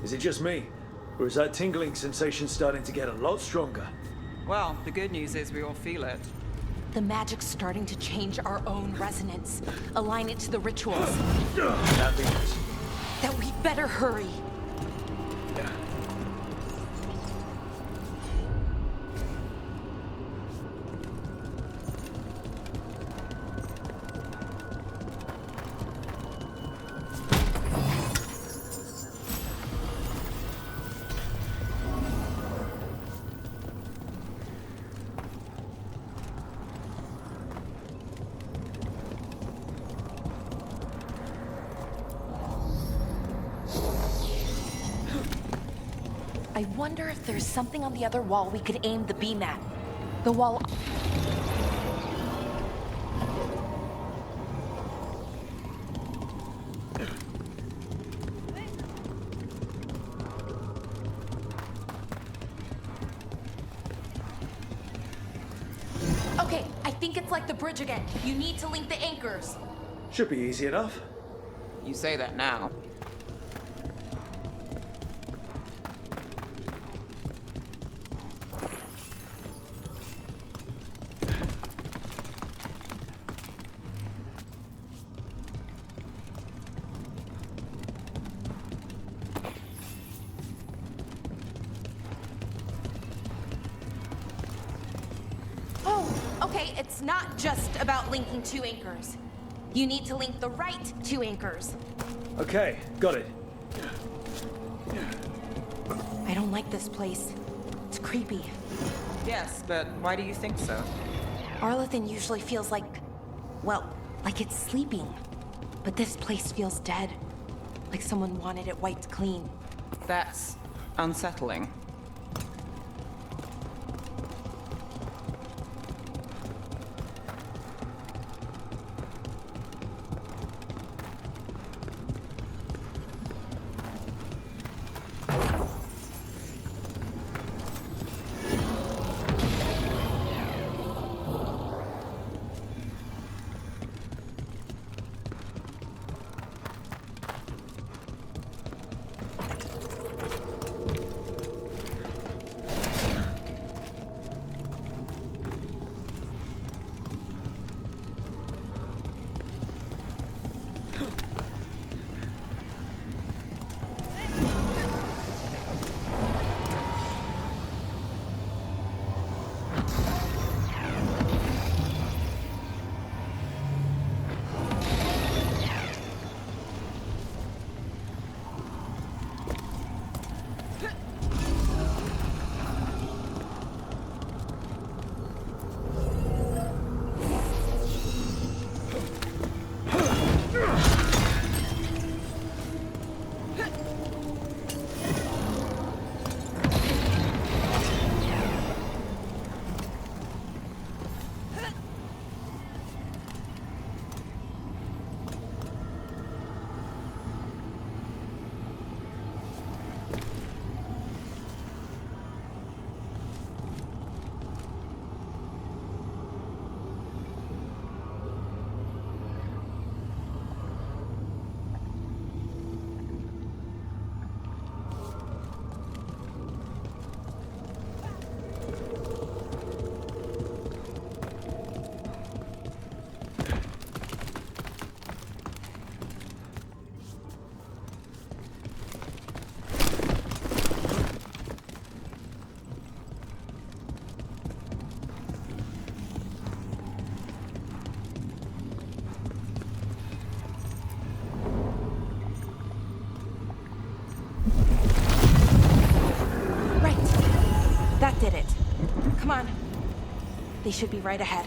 Is it just me? Or is that tingling sensation starting to get a lot stronger? Well, the good news is we all feel it. The magic's starting to change our own resonance. Align it to the rituals. That means... That we better hurry. I wonder if there's something on the other wall we could aim the beam at. The wall... Okay, I think it's like the bridge again. You need to link the anchors. Should be easy enough. You say that now. Okay, it's not just about linking two anchors. You need to link the right two anchors. Okay, got it. I don't like this place. It's creepy. Yes, but why do you think so? Arlathan usually feels like, well, like it's sleeping. But this place feels dead. Like someone wanted it wiped clean. That's unsettling. That did it. Come on. They should be right ahead.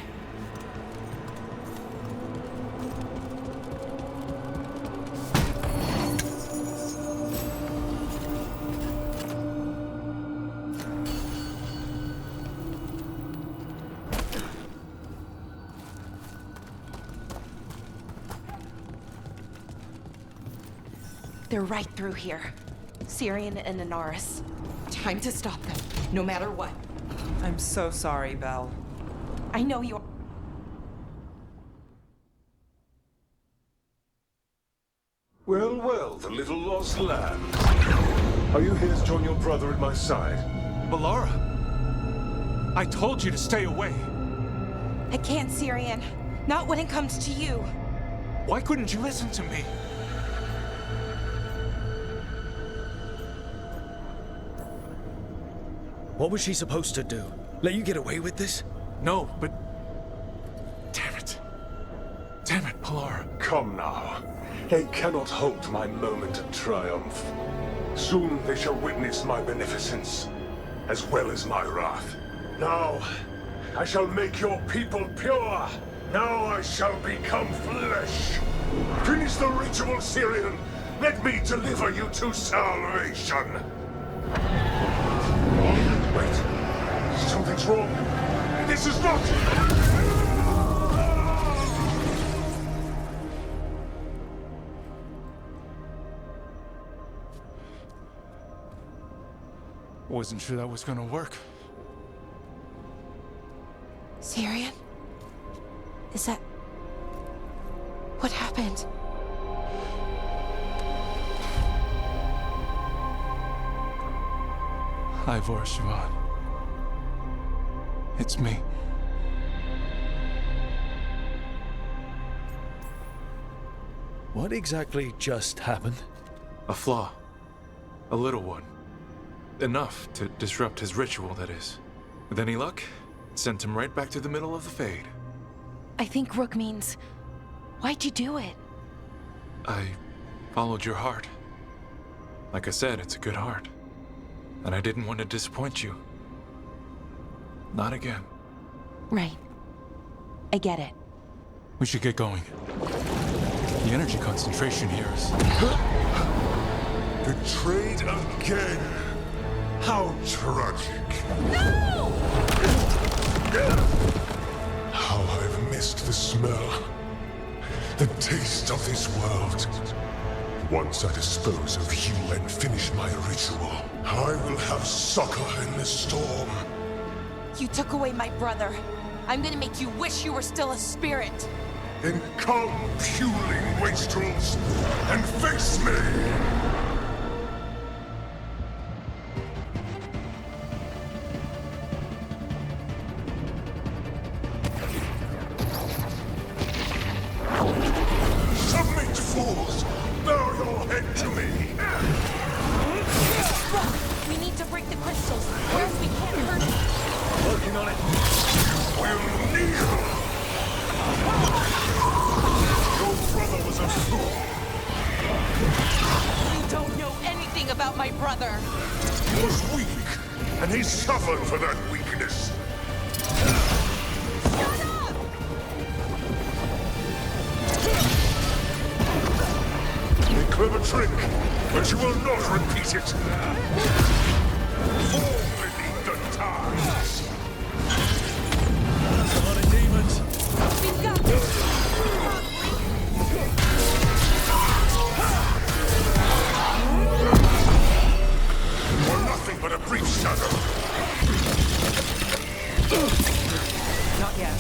They're right through here. Syrian and Anaris. Time to stop them, no matter what. I'm so sorry, Belle. I know you're... Well, well, the little lost lamb. Are you here to join your brother at my side? Alara! I told you to stay away! I can't, Syrian. Not when it comes to you. Why couldn't you listen to me? What was she supposed to do? Let you get away with this? No, but... Damn it. Damn it, Alara. Come now. They cannot hold my moment of triumph. Soon they shall witness my beneficence, as well as my wrath. Now, I shall make your people pure. Now I shall become flesh. Finish the ritual, Syrian. Let me deliver you to salvation. Wait. Something's wrong. This is not... Wasn't sure that was gonna work. Syrian? Is that... What happened? Ivor Siobhan. It's me. What exactly just happened? A flaw. A little one. Enough to disrupt his ritual, that is. With any luck, sent him right back to the middle of the Fade. I think Rook means... Why'd you do it? I followed your heart. Like I said, it's a good heart. And I didn't want to disappoint you. Not again. Right. I get it. We should get going. The energy concentration here is... Betrayed again. How tragic. No! How I've missed the smell. The taste of this world. Once I dispose of you and finish my ritual, I will have succor in the storm. You took away my brother. I'm gonna make you wish you were still a spirit. Then come, puling wastrels, and face me! Submit, fools! Bow your head to me! Rook, we need to break the crystals, or else we can't hurt you. Working on it. Will kneel! Your brother was a fool! You don't know anything about my brother. He was weak, and he suffered for that weakness. Shut up! A clever trick, but you will not repeat it. Fall beneath the tides. That's a lot of demons. We've got this. You're nothing but a brief shadow. Not yet.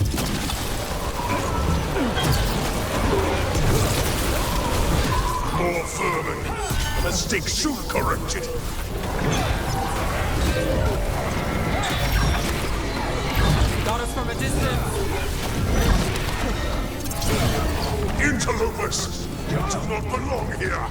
More vermin. Mistake soon corrected. Got us from a distance. Interlopers! You do not belong here!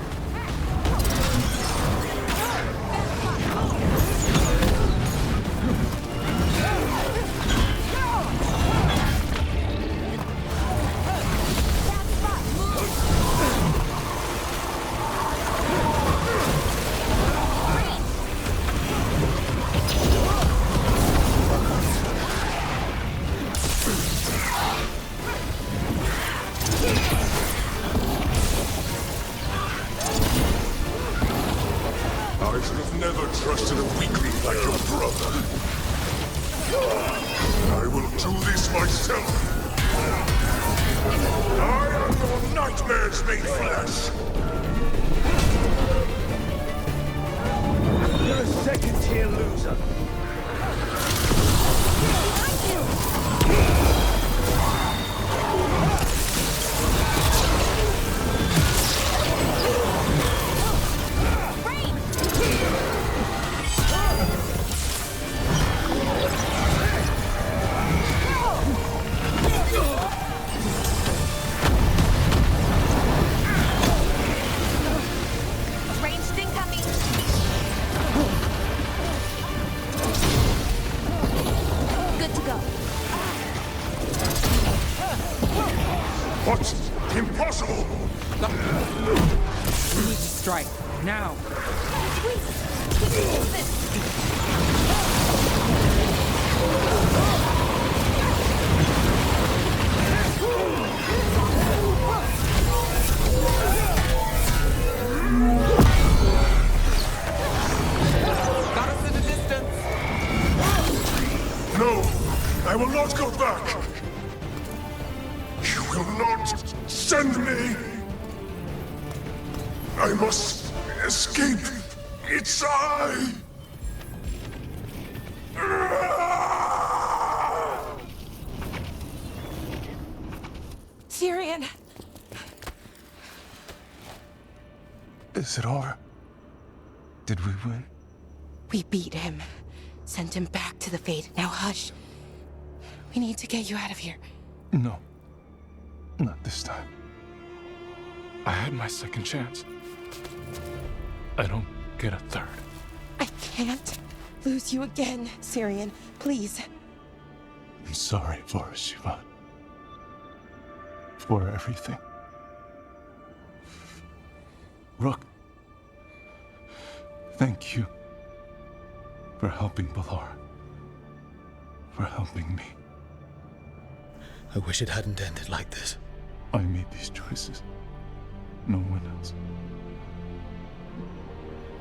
I should have never trusted a weakling like your brother. I will do this myself. I am your nightmares made flesh. You're a second-tier loser. Impossible! We need to strike. Now. Wait! We can use this! Got us in the distance. No! I will not go back! You will not send me! I must escape! It's I! Syrian! Is it over? Did we win? We beat him. Sent him back to the Fate. Now hush. We need to get you out of here. No. Not this time. I had my second chance. I don't get a third. I can't lose you again, Syrian. Please. I'm sorry for Shivan. For everything. Rook. Thank you. For helping Balara. For helping me. I wish it hadn't ended like this. I made these choices. No one else.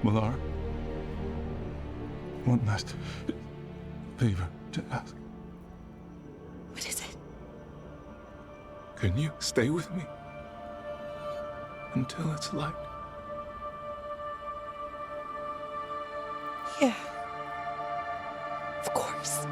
Balara. One last favor to ask. What is it? Can you stay with me? Until it's light. Yeah. Of course.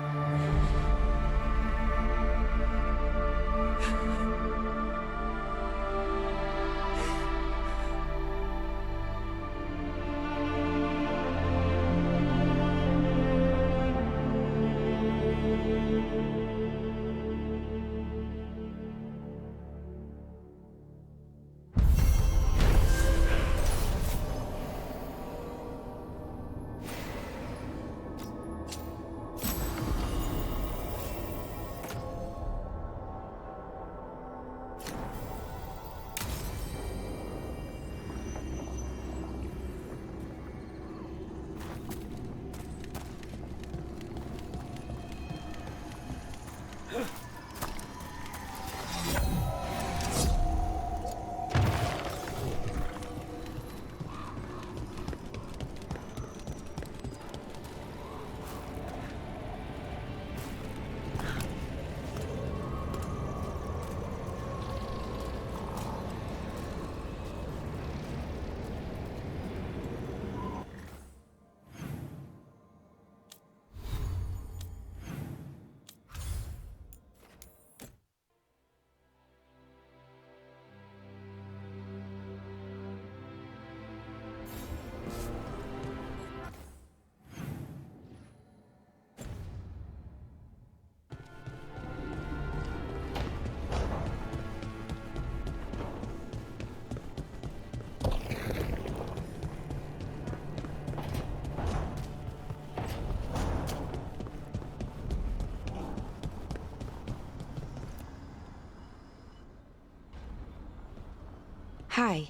Hi.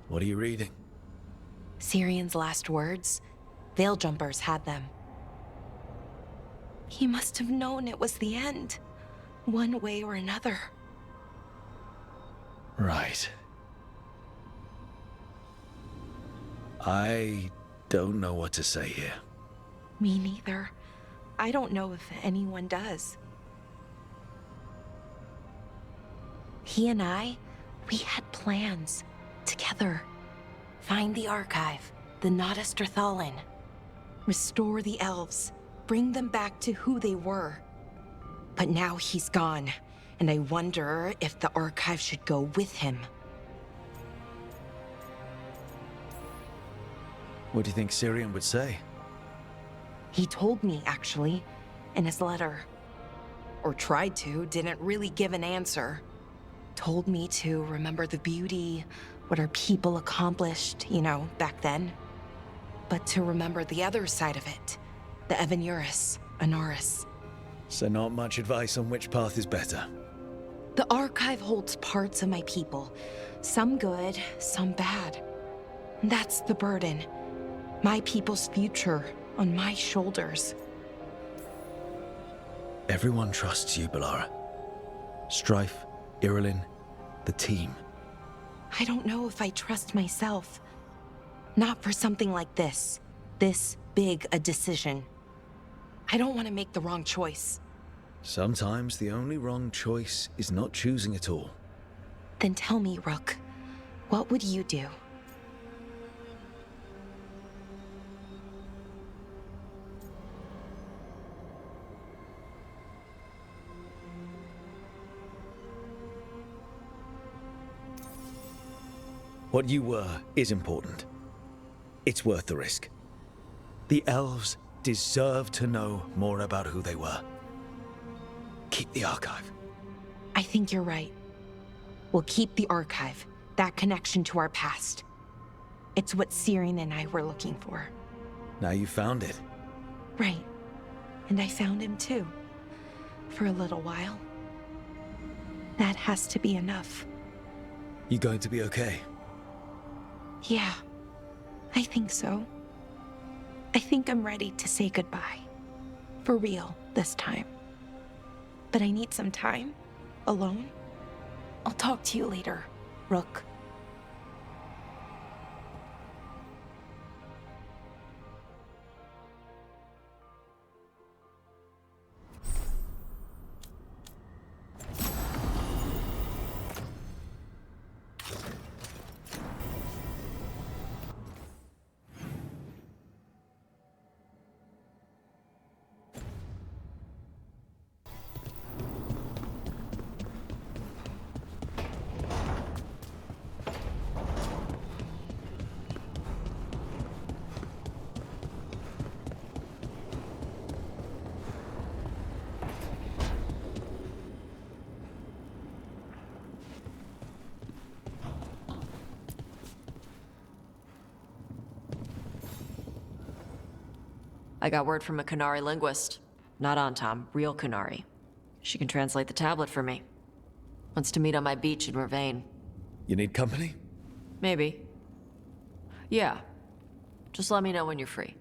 What are you reading? Syrian's last words. Veil jumpers had them. He must have known it was the end. One way or another. Right. I don't know what to say here. Me neither. I don't know if anyone does. He and I, we had plans. Together. Find the archive, the Nodasterthalin. Restore the elves. Bring them back to who they were. But now he's gone, and I wonder if the archive should go with him. What do you think Syrian would say? He told me, actually, in his letter. Or tried to, didn't really give an answer. Told me to remember the beauty, what our people accomplished, you know, back then. But to remember the other side of it, the Evanuris, Anaris. So not much advice on which path is better. The archive holds parts of my people. Some good, some bad. That's the burden. My people's future on my shoulders. Everyone trusts you, Balara. Strife, Irilyn, the team. I don't know if I trust myself. Not for something like this. This big a decision. I don't want to make the wrong choice. Sometimes the only wrong choice is not choosing at all. Then tell me, Rook, what would you do? What you were is important. It's worth the risk. The elves deserve to know more about who they were. Keep the archive. I think you're right. We'll keep the archive, that connection to our past. It's what Syrian and I were looking for. Now you found it. Right. And I found him too. For a little while. That has to be enough. You going to be okay? Yeah, I think so. I think I'm ready to say goodbye. For real, this time. But I need some time, alone. I'll talk to you later, Rook. I got word from a Qunari linguist. Not Antam, real Qunari. She can translate the tablet for me. Wants to meet on my beach in Ravane. You need company? Maybe. Yeah. Just let me know when you're free.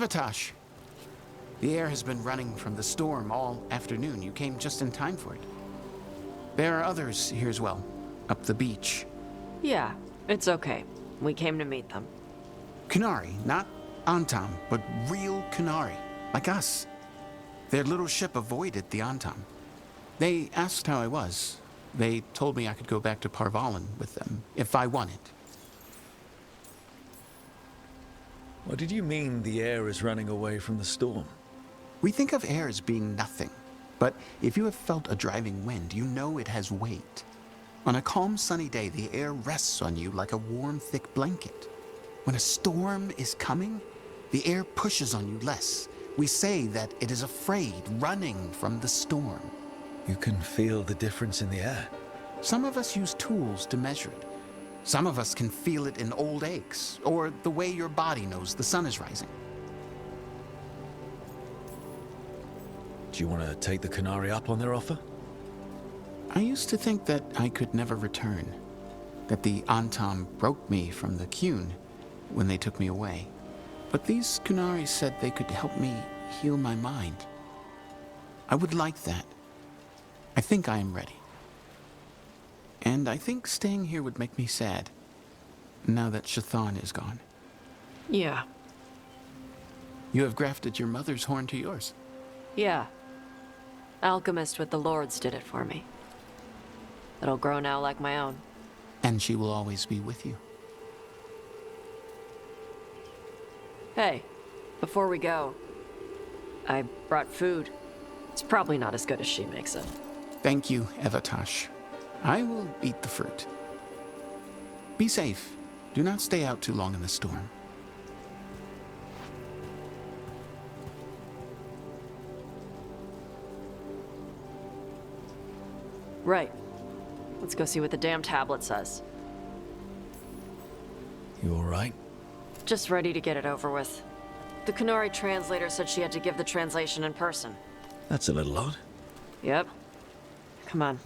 Evatosh, the air has been running from the storm all afternoon. You came just in time for it. There are others here as well, up the beach. Yeah, it's okay. We came to meet them. Qunari, not Antam, but real Qunari, like us. Their little ship avoided the Antam. They asked how I was. They told me I could go back to Parvalan with them, if I wanted. What did you mean the air is running away from the storm? We think of air as being nothing, but if you have felt a driving wind, you know it has weight. On a calm, sunny day, the air rests on you like a warm, thick blanket. When a storm is coming, the air pushes on you less. We say that it is afraid, running from the storm. You can feel the difference in the air. Some of us use tools to measure it. Some of us can feel it in old aches, or the way your body knows the sun is rising. Do you want to take the Qunari up on their offer? I used to think that I could never return, that the Antam broke me from the Qun when they took me away. But these Qunari said they could help me heal my mind. I would like that. I think I am ready. And I think staying here would make me sad, now that Chthon is gone. Yeah. You have grafted your mother's horn to yours. Yeah. Alchemist with the Lords did it for me. It'll grow now like my own. And she will always be with you. Hey, before we go, I brought food. It's probably not as good as she makes it. Thank you, Evatosh. I will eat the fruit. Be safe. Do not stay out too long in the storm. Right. Let's go see what the damn tablet says. You all right? Just ready to get it over with. The Qunari translator said she had to give the translation in person. That's a little odd. Yep. Come on.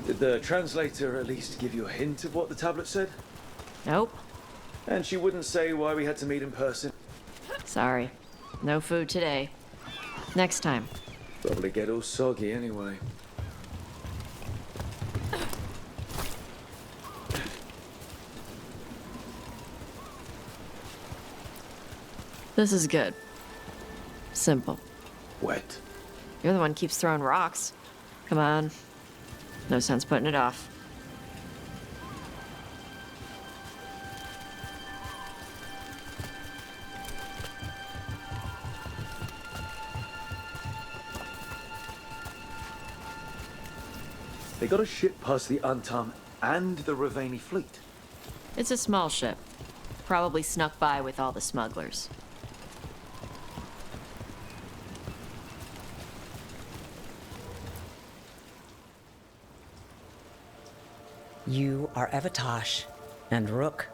Did the translator at least give you a hint of what the tablet said? Nope. And she wouldn't say why we had to meet in person? Sorry. No food today. Next time. Probably get all soggy anyway. This is good. Simple. Wet. You're the one who keeps throwing rocks. Come on. No sense putting it off. They got a ship past the Antam and the Ravani fleet. It's a small ship. Probably snuck by with all the smugglers. You are Evatosh and Rook.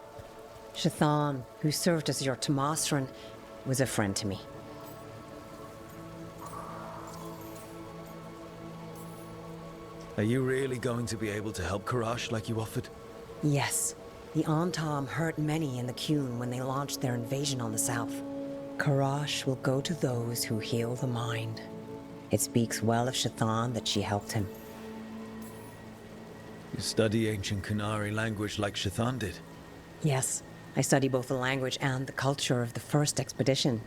Chthon, who served as your Tomasran, was a friend to me. Are you really going to be able to help Karash like you offered? Yes. The Antam hurt many in the Qun when they launched their invasion on the south. Karash will go to those who heal the mind. It speaks well of Chthon that she helped him. You study ancient Qunari language like Chthon did? Yes. I study both the language and the culture of the first expedition.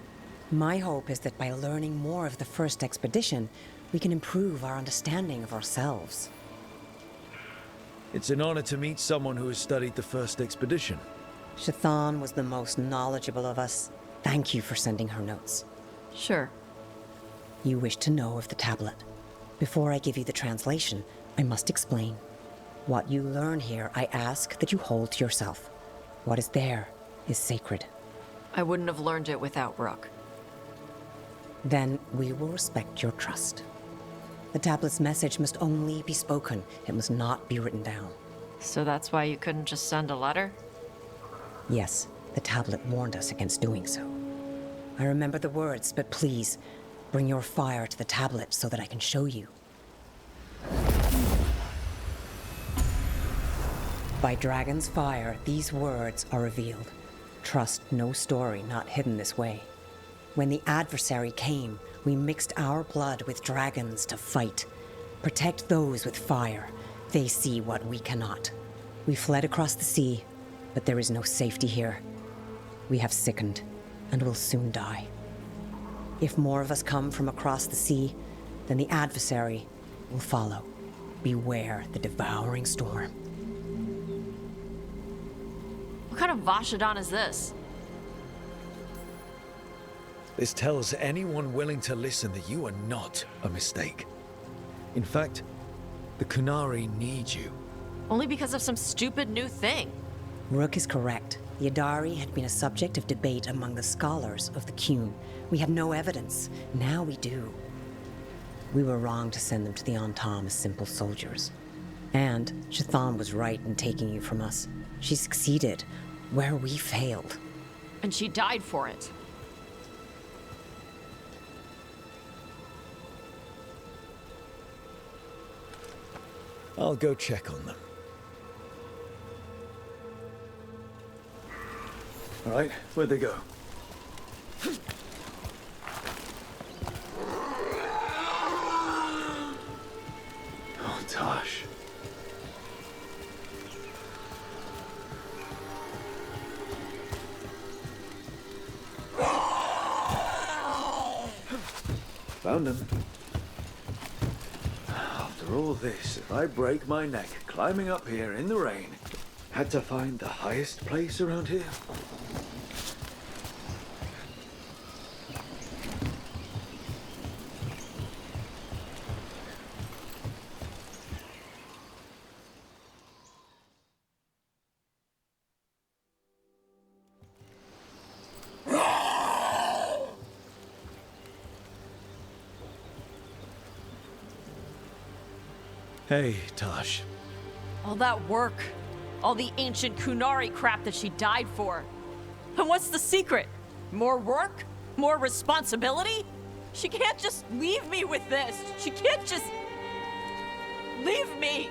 My hope is that by learning more of the first expedition, we can improve our understanding of ourselves. It's an honor to meet someone who has studied the first expedition. Chthon was the most knowledgeable of us. Thank you for sending her notes. Sure. You wish to know of the tablet. Before I give you the translation, I must explain. What you learn here, I ask that you hold to yourself. What is there is sacred. I wouldn't have learned it without Rook. Then we will respect your trust. The tablet's message must only be spoken. It must not be written down. So that's why you couldn't just send a letter? Yes, the tablet warned us against doing so. I remember the words, but please, bring your fire to the tablet so that I can show you. By dragon's fire, these words are revealed. Trust no story not hidden this way. When the adversary came, we mixed our blood with dragons to fight. Protect those with fire. They see what we cannot. We fled across the sea, but there is no safety here. We have sickened, and will soon die. If more of us come from across the sea, then the adversary will follow. Beware the devouring storm. What kind of Vashadan is this? This tells anyone willing to listen that you are not a mistake. In fact, the Kunari need you. Only because of some stupid new thing. Rook is correct. The Adari had been a subject of debate among the scholars of the Qun. We had no evidence. Now we do. We were wrong to send them to the Antam as simple soldiers. And Chthon was right in taking you from us. She succeeded where we failed. And she died for it. I'll go check on them. All right, where'd they go? Oh, Tosh. Found him. After all this, if I break my neck climbing up here in the rain, had to find the highest place around here. Hey, Tosh. All that work. All the ancient Kunari crap that she died for. And what's the secret? More work? More responsibility? She can't just leave me with this. She can't just... leave me!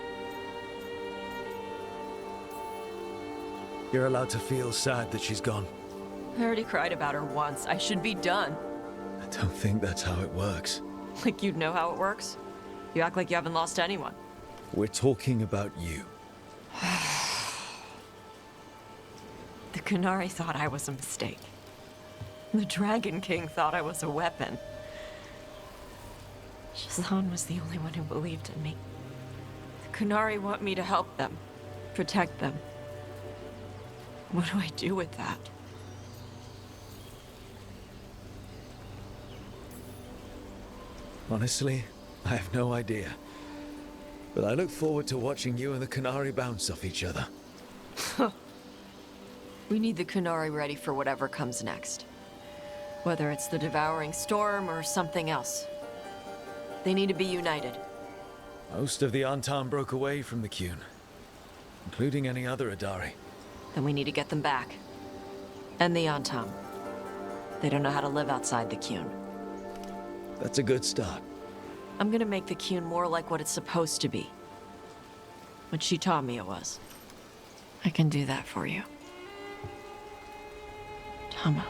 You're allowed to feel sad that she's gone. I already cried about her once. I should be done. I don't think that's how it works. Like you'd know how it works? You act like you haven't lost anyone. We're talking about you. The Kunari thought I was a mistake. The Dragon King thought I was a weapon. Shazan was the only one who believed in me. The Kunari want me to help them, protect them. What do I do with that? Honestly, I have no idea. But I look forward to watching you and the Kunari bounce off each other. We need the Kunari ready for whatever comes next. Whether it's the devouring storm or something else. They need to be united. Most of the Antam broke away from the Qun, including any other Adari. Then we need to get them back. And the Antam. They don't know how to live outside the Qun. That's a good start. I'm gonna make the Qun more like what it's supposed to be. What she taught me it was. I can do that for you. Tama.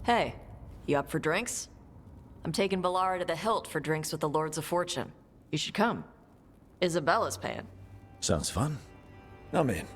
Hey, you up for drinks? I'm taking Bellara to the Hilt for drinks with the Lords of Fortune. You should come. Isabella's paying. Sounds fun. I'm in.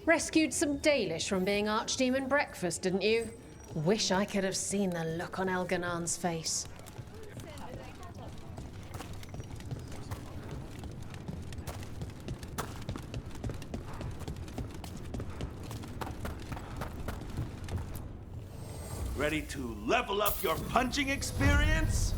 Rescued some Dalish from being Archdemon breakfast, didn't you? Wish I could have seen the look on Elganan's face. Ready to level up your punching experience?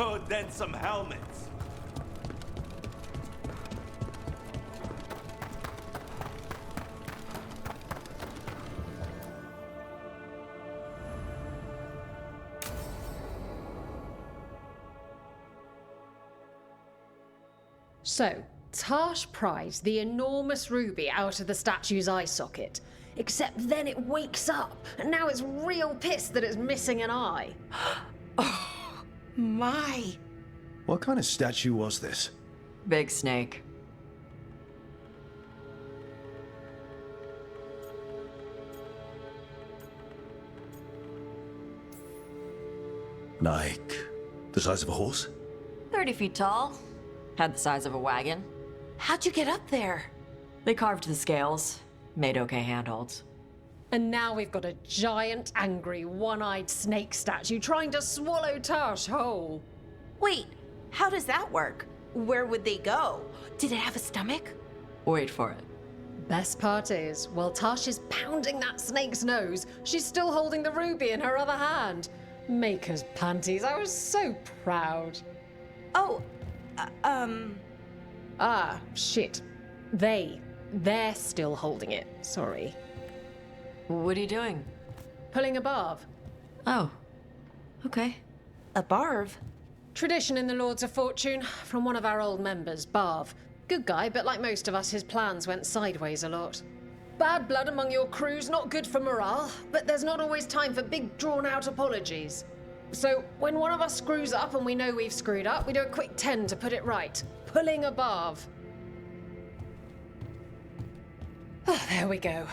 Oh, then some helmets. So, Tarsh prized the enormous ruby out of the statue's eye socket. Except then it wakes up, and now it's real pissed that it's missing an eye. My. What kind of statue was this? Big snake. Like, the size of a horse? 30 feet tall. Had the size of a wagon. How'd you get up there? They carved the scales. Made okay handholds. And now we've got a giant, angry, one-eyed snake statue trying to swallow Tarsh whole. Wait, how does that work? Where would they go? Did it have a stomach? Wait for it. Best part is, while Tarsh is pounding that snake's nose, she's still holding the ruby in her other hand. Maker's panties, I was so proud. Oh, Ah, shit. They're still holding it, sorry. What are you doing? Pulling a barb. Oh. Okay. a barv? Tradition in the Lords of Fortune, from one of our old members, Barv. Good guy, but like most of us, his plans went sideways a lot. Bad blood among your crew's not good for morale, but there's not always time for big, drawn-out apologies. So, when one of us screws up and we know we've screwed up, we do a quick 10 to put it right. Pulling a barv. Oh, there we go.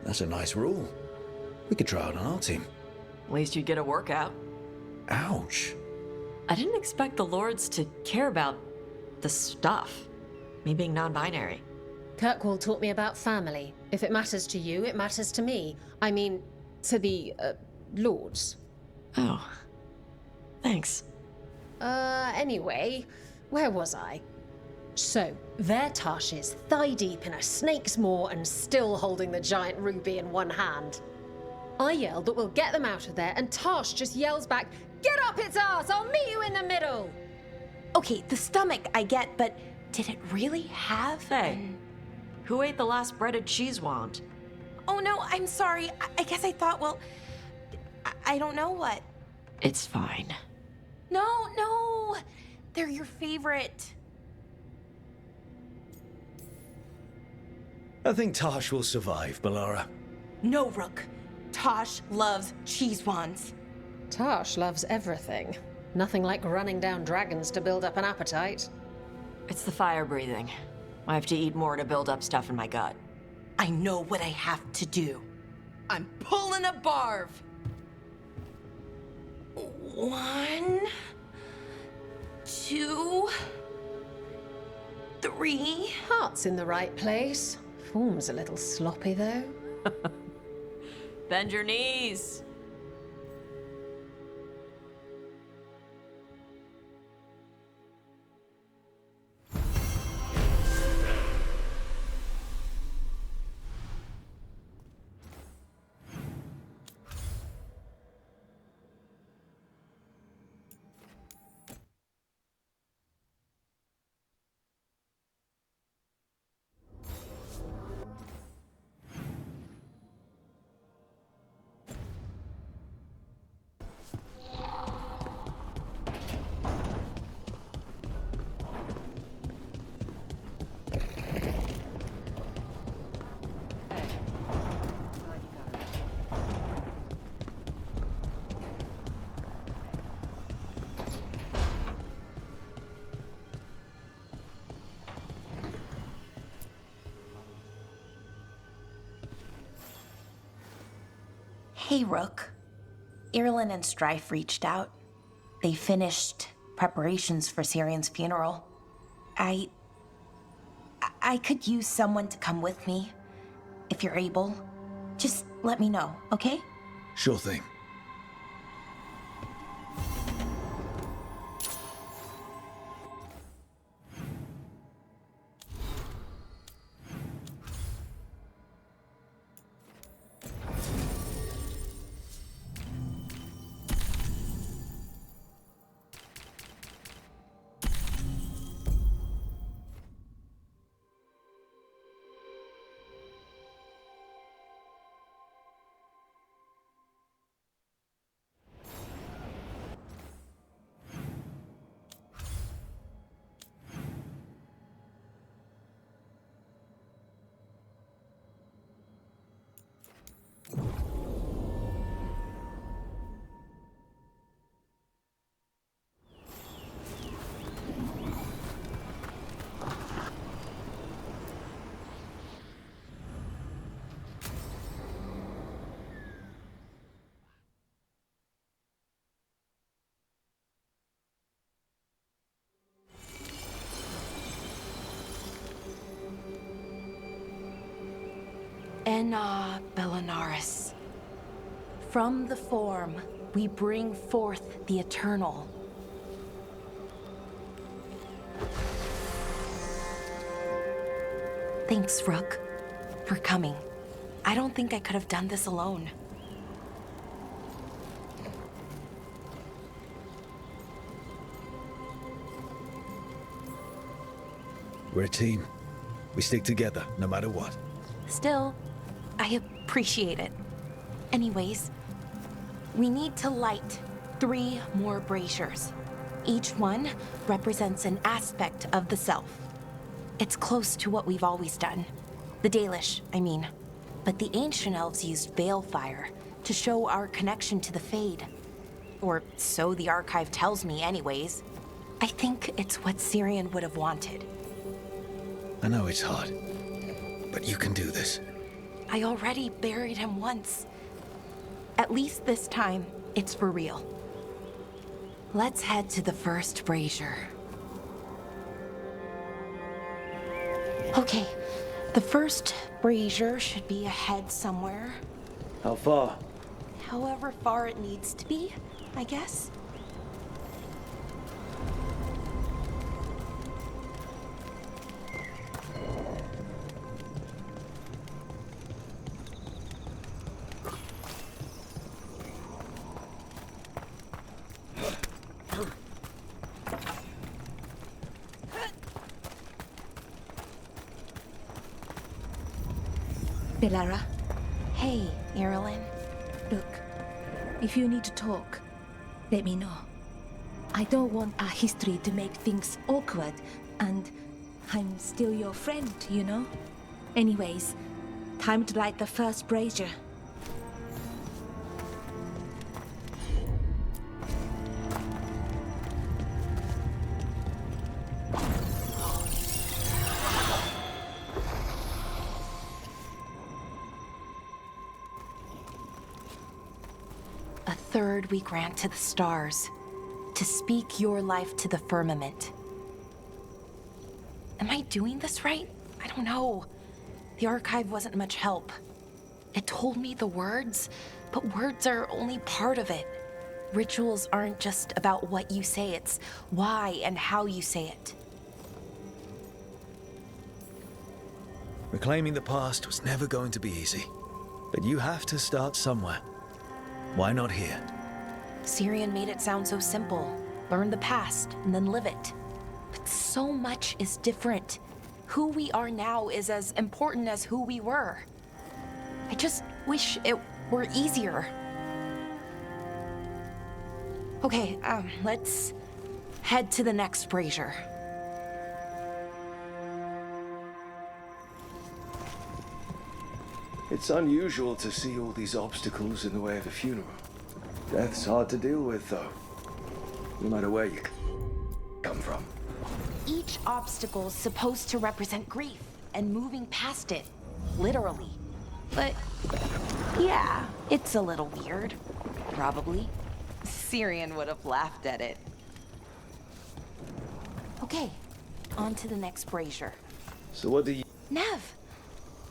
That's a nice rule. We could try it on our team. At least you'd get a workout. Ouch. I didn't expect the Lords to care about the stuff. Me being non-binary. Kirkwall taught me about family. If it matters to you, it matters to me. I mean, to the, Lords. Oh. Thanks. Anyway, where was I? So, there Tash is, thigh-deep in a snake's maw and still holding the giant ruby in one hand. I yell that we'll get them out of there, and Tash just yells back, "Get up its ass! I'll meet you in the middle!" Okay, the stomach I get, but did it really have... Hey, who ate the last breaded cheese wand? Oh no, I'm sorry. I guess I thought, well... I don't know what. It's fine. No! They're your favorite. I think Tosh will survive, Bellara. No, Rook. Tosh loves cheese wands. Tash loves everything. Nothing like running down dragons to build up an appetite. It's the fire breathing. I have to eat more to build up stuff in my gut. I know what I have to do. I'm pulling a barv. 1, 2, 3. Heart's in the right place. Form's a little sloppy, though. Bend your knees. Hey, Rook. Irulan and Strife reached out. They finished preparations for Syrian's funeral. I could use someone to come with me. If you're able, just let me know, okay? Sure thing. Enna Bellinaris. From the form, we bring forth the eternal. Thanks, Rook, for coming. I don't think I could have done this alone. We're a team. We stick together, no matter what. Still, I appreciate it. Anyways, we need to light 3 more braziers. Each one represents an aspect of the self. It's close to what we've always done. The Dalish, I mean. But the ancient elves used balefire to show our connection to the Fade. Or so the archive tells me anyways. I think it's what Syrian would have wanted. I know it's hard, but you can do this. I already buried him once. At least this time, it's for real. Let's head to the first brazier. Okay, the first brazier should be ahead somewhere. How far? However far it needs to be, I guess. Belara, Hey, Irulan. look, if you need to talk, let me know. I don't want our history to make things awkward, and I'm still your friend, you know? Anyways, time to light the first brazier. A third we grant to the stars, to speak your life to the firmament. Am I doing this right? I don't know. The archive wasn't much help. It told me the words, but words are only part of it. Rituals aren't just about what you say, it's why and how you say it. Reclaiming the past was never going to be easy, but you have to start somewhere. Why not here? Syrian made it sound so simple. Learn the past and then live it. But so much is different. Who we are now is as important as who we were. I just wish it were easier. Okay, let's head to the next brazier. It's unusual to see all these obstacles in the way of a funeral. Death's hard to deal with, though, no matter where you come from. Each obstacle's supposed to represent grief and moving past it, literally. But yeah, it's a little weird, probably. Syrian would have laughed at it. Okay, on to the next brazier. So what do you... Nev,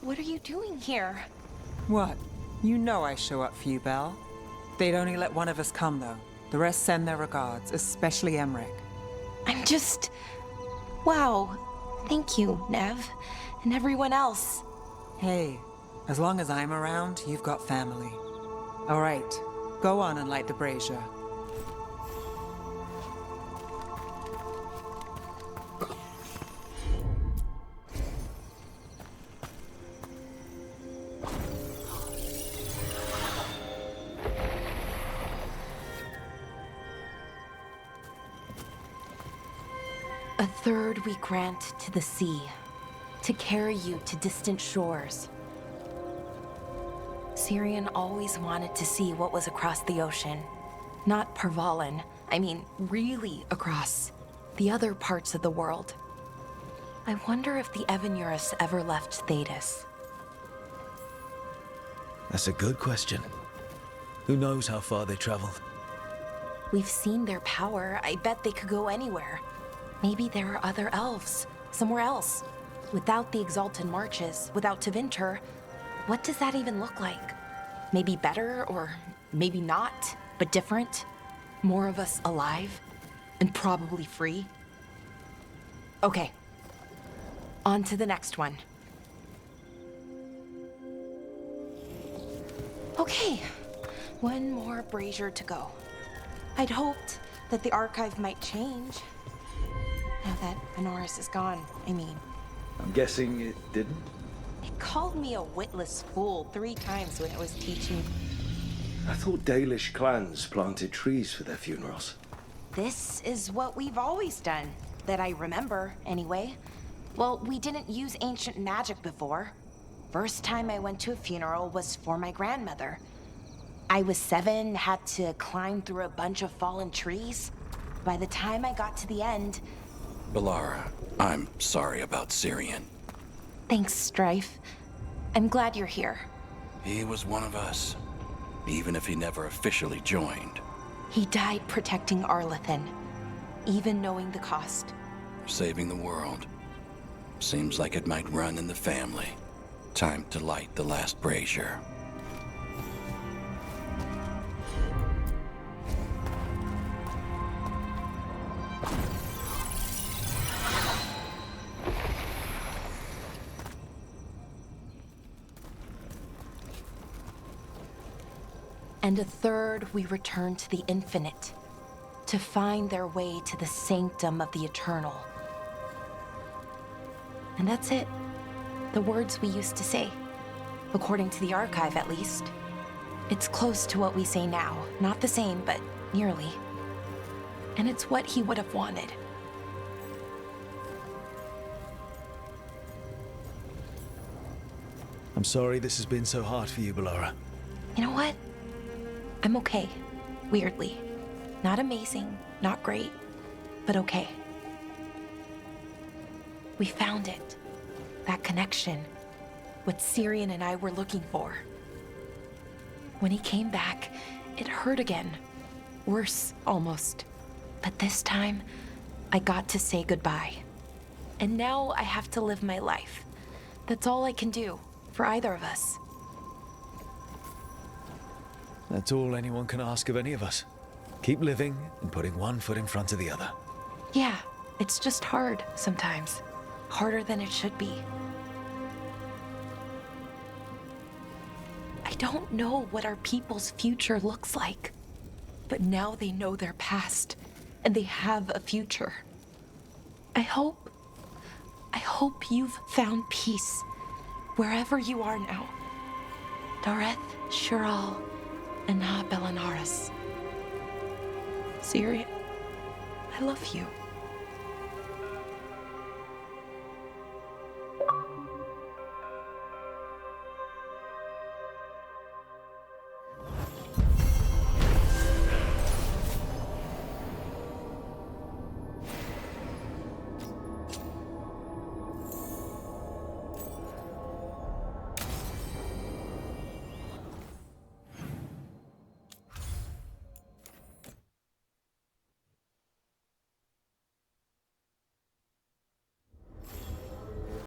what are you doing here? What? You know I show up for you, Belle. They'd only let one of us come, though. The rest send their regards, especially Emmerich. I'm just... Wow. Thank you, Nev. And everyone else. Hey, as long as I'm around, you've got family. All right, go on and light the brazier. A third we grant to the sea, to carry you to distant shores. Syrian always wanted to see what was across the ocean. Not Parvalan, I mean really across. The other parts of the world. I wonder if the Evanurus ever left Thedas. That's a good question. Who knows how far they traveled? We've seen their power. I bet they could go anywhere. Maybe there are other elves, somewhere else. Without the Exalted Marches, without Tevinter, what does that even look like? Maybe better, or maybe not, but different? More of us alive, and probably free? Okay, on to the next one. Okay, one more brazier to go. I'd hoped that the archive might change. Now that Honoris is gone, I mean. I'm guessing it didn't? It called me a witless fool 3 times when it was teaching. I thought Dalish clans planted trees for their funerals. This is what we've always done, that I remember, anyway. Well, we didn't use ancient magic before. First time I went to a funeral was for my grandmother. I was 7, had to climb through a bunch of fallen trees. By the time I got to the end... Balara, I'm sorry about Syrian. Thanks, Strife. I'm glad you're here. He was one of us, even if he never officially joined. He died protecting Arlathan, even knowing the cost. Saving the world. Seems like it might run in the family. Time to light the last brazier. And a third we return to the infinite, to find their way to the sanctum of the eternal. And that's it. The words we used to say. According to the archive, at least. It's close to what we say now. Not the same, but nearly. And it's what he would have wanted. I'm sorry this has been so hard for you, Balara. You know what? I'm okay. Weirdly. Not amazing, not great, but okay. We found it. That connection. What Syrian and I were looking for. When he came back, it hurt again. Worse, almost. But this time, I got to say goodbye. And now I have to live my life. That's all I can do, for either of us. That's all anyone can ask of any of us. Keep living and putting one foot in front of the other. Yeah, it's just hard sometimes. Harder than it should be. I don't know what our people's future looks like. But now they know their past, and they have a future. I hope you've found peace wherever you are now. Dareth, Shural, and Ha Belanaris. Siri, I love you.